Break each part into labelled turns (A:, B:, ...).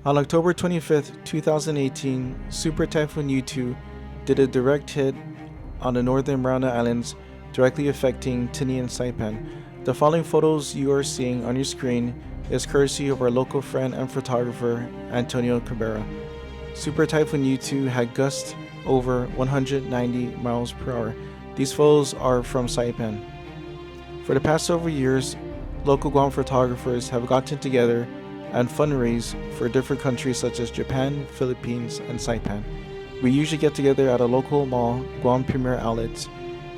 A: On October 25th, 2018, Super Typhoon Yutu did a direct hit on the northern Mariana Islands, directly affecting Tinian and Saipan. The following photos you are seeing on your screen is courtesy of our local friend and photographer, Antonio Cabrera. Super Typhoon Yutu had gusts over 190 miles per hour. These photos are from Saipan. For the past several years, local Guam photographers have gotten together and fundraise for different countries such as Japan, Philippines, and Saipan. We usually get together at a local mall, Guam Premier Outlets,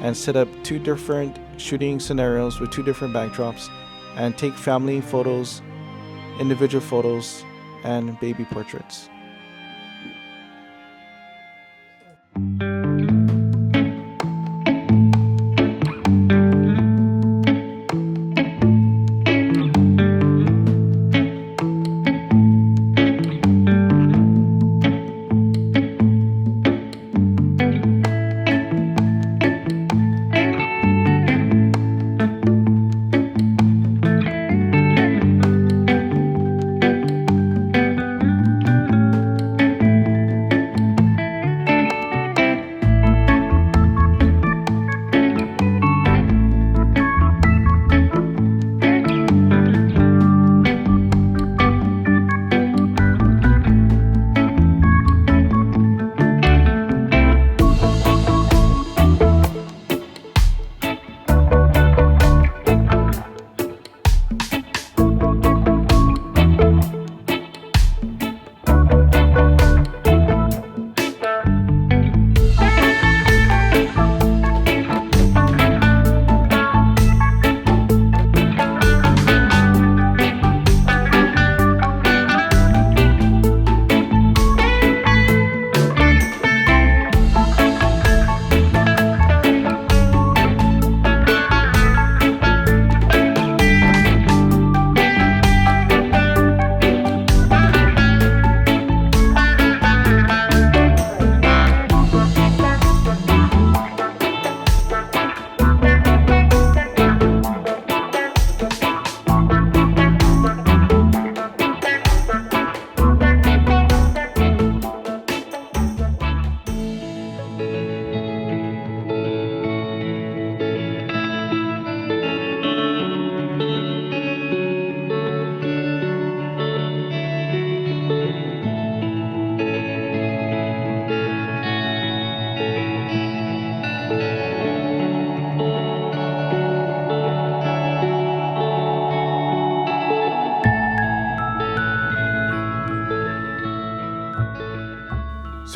A: and set up two different shooting scenarios with two different backdrops and take family photos, individual photos, and baby portraits.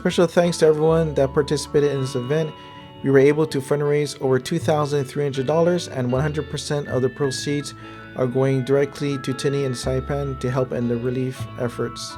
A: Special thanks to everyone that participated in this event. We were able to fundraise over $2,300, and 100% of the proceeds are going directly to Tinian and Saipan to help in the relief efforts.